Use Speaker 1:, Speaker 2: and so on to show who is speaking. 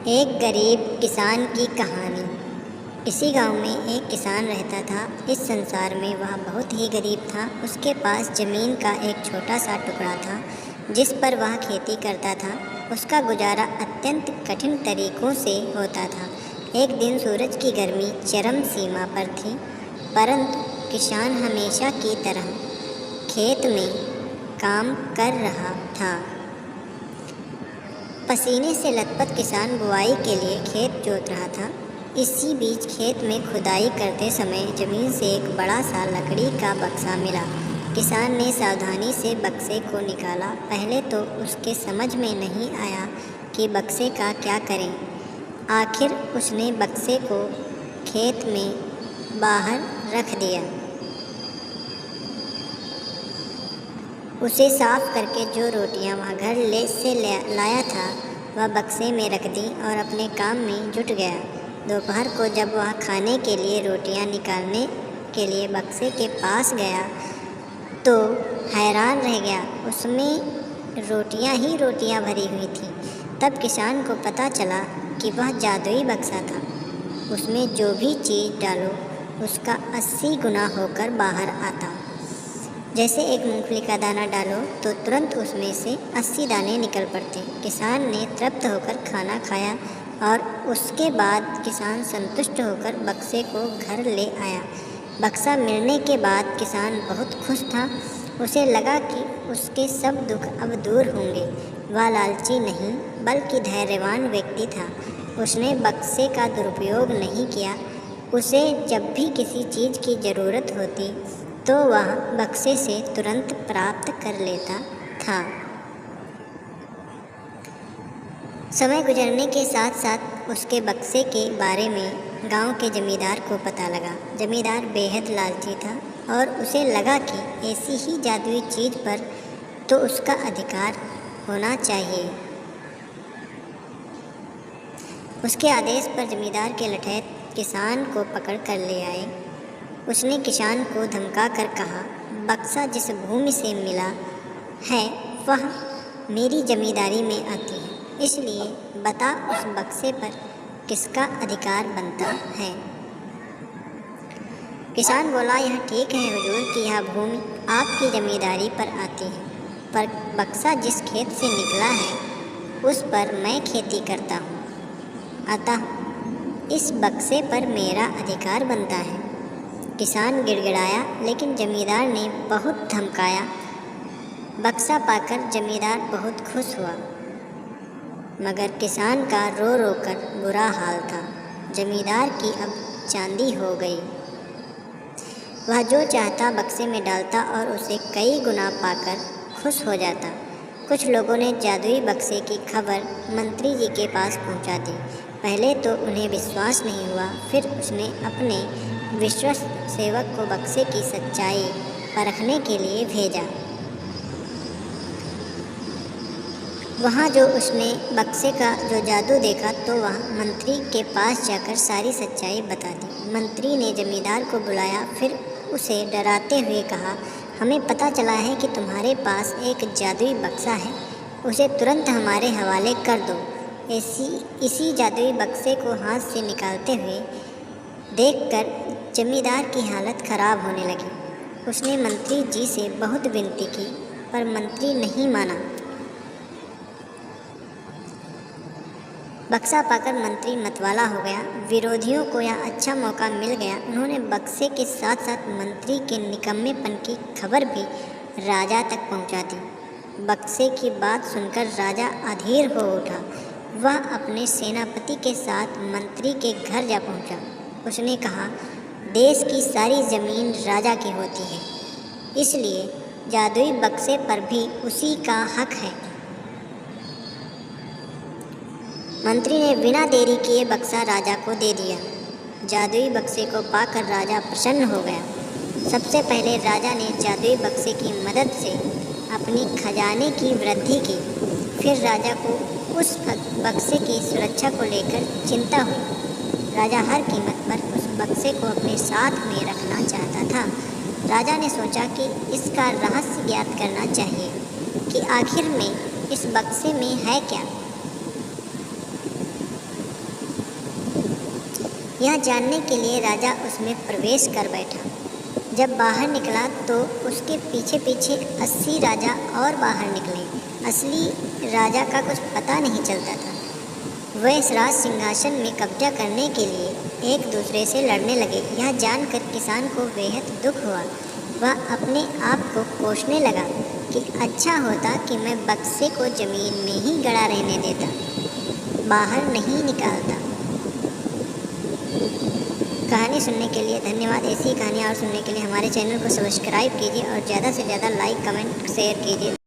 Speaker 1: एक गरीब किसान की कहानी। इसी गांव में एक किसान रहता था। इस संसार में वह बहुत ही गरीब था। उसके पास ज़मीन का एक छोटा सा टुकड़ा था जिस पर वह खेती करता था। उसका गुजारा अत्यंत कठिन तरीकों से होता था। एक दिन सूरज की गर्मी चरम सीमा पर थी, परंतु किसान हमेशा की तरह खेत में काम कर रहा था। पसीने से लथपथ किसान बुआई के लिए खेत जोत रहा था। इसी बीच खेत में खुदाई करते समय जमीन से एक बड़ा सा लकड़ी का बक्सा मिला। किसान ने सावधानी से बक्से को निकाला। पहले तो उसके समझ में नहीं आया कि बक्से का क्या करें। आखिर उसने बक्से को खेत में बाहर रख दिया। उसे साफ करके जो रोटियां वह घर से लाया था वह बक्से में रख दी और अपने काम में जुट गया। दोपहर को जब वह खाने के लिए रोटियां निकालने के लिए बक्से के पास गया तो हैरान रह गया। उसमें रोटियां ही रोटियां भरी हुई थीं। तब किसान को पता चला कि वह जादुई बक्सा था। उसमें जो भी चीज़ डालो उसका 80 गुना होकर बाहर आता। जैसे एक मूंगफली का दाना डालो तो तुरंत उसमें से 80 दाने निकल पड़ते। किसान ने तृप्त होकर खाना खाया और उसके बाद किसान संतुष्ट होकर बक्से को घर ले आया। बक्सा मिलने के बाद किसान बहुत खुश था। उसे लगा कि उसके सब दुख अब दूर होंगे। वह लालची नहीं बल्कि धैर्यवान व्यक्ति था। उसने बक्से का दुरुपयोग नहीं किया। उसे जब भी किसी चीज़ की ज़रूरत होती तो वह बक्से से तुरंत प्राप्त कर लेता था। समय गुजरने के साथ साथ उसके बक्से के बारे में गांव के जमींदार को पता लगा। जमींदार बेहद लालची था और उसे लगा कि ऐसी ही जादुई चीज़ पर तो उसका अधिकार होना चाहिए। उसके आदेश पर जमींदार के लठैत किसान को पकड़ कर ले आए। उसने किसान को धमका कर कहा, बक्सा जिस भूमि से मिला है वह मेरी जमींदारी में आती है, इसलिए बता उस बक्से पर किसका अधिकार बनता है। किसान बोला, यह ठीक है हुजूर कि यह भूमि आपकी जमींदारी पर आती है, पर बक्सा जिस खेत से निकला है उस पर मैं खेती करता हूँ, अतः इस बक्से पर मेरा अधिकार बनता है। किसान गिड़गिड़ाया, लेकिन जमींदार ने बहुत धमकाया। बक्सा पाकर जमींदार बहुत खुश हुआ, मगर किसान का रो रो कर बुरा हाल था। जमींदार की अब चांदी हो गई। वह जो चाहता बक्से में डालता और उसे कई गुना पाकर खुश हो जाता। कुछ लोगों ने जादुई बक्से की खबर मंत्री जी के पास पहुंचा दी। पहले तो उन्हें विश्वास नहीं हुआ, फिर उसने अपने विश्वस्त सेवक को बक्से की सच्चाई परखने के लिए भेजा। वहाँ जो उसने बक्से का जो जादू देखा तो वह मंत्री के पास जाकर सारी सच्चाई बता दी। मंत्री ने जमींदार को बुलाया, फिर उसे डराते हुए कहा, हमें पता चला है कि तुम्हारे पास एक जादुई बक्सा है, उसे तुरंत हमारे हवाले कर दो। इसी जादुई बक्से को हाथ से निकालते हुए देखकर जमींदार की हालत खराब होने लगी। उसने मंत्री जी से बहुत विनती की, पर मंत्री नहीं माना। बक्सा पाकर मंत्री मतवाला हो गया। विरोधियों को यह अच्छा मौका मिल गया। उन्होंने बक्से के साथ साथ मंत्री के निकम्मेपन की खबर भी राजा तक पहुंचा दी। बक्से की बात सुनकर राजा अधीर हो उठा। वह अपने सेनापति के साथ मंत्री के घर जा पहुंचा। उसने कहा, देश की सारी ज़मीन राजा की होती है, इसलिए जादुई बक्से पर भी उसी का हक है। मंत्री ने बिना देरी किए बक्सा राजा को दे दिया। जादुई बक्से को पाकर राजा प्रसन्न हो गया। सबसे पहले राजा ने जादुई बक्से की मदद से अपनी खजाने की वृद्धि की। फिर राजा को उस बक्से की सुरक्षा को लेकर चिंता हुई। राजा हर कीमत पर उस बक्से को अपने साथ में रखना चाहता था। राजा ने सोचा कि इसका रहस्य ज्ञात करना चाहिए कि आखिर में इस बक्से में है क्या। यह जानने के लिए राजा उसमें प्रवेश कर बैठा। जब बाहर निकला तो उसके पीछे पीछे 80 राजा और बाहर निकले। असली राजा का कुछ पता नहीं चलता था। वे इस राज सिंहासन में कब्जा करने के लिए एक दूसरे से लड़ने लगे। यह जानकर किसान को बेहद दुख हुआ। वह अपने आप को कोसने लगा कि अच्छा होता कि मैं बक्से को ज़मीन में ही गड़ा रहने देता, बाहर नहीं निकालता। कहानी सुनने के लिए धन्यवाद। ऐसी कहानियाँ और सुनने के लिए हमारे चैनल को सब्सक्राइब कीजिए और ज़्यादा से ज़्यादा लाइक, कमेंट, शेयर कीजिए।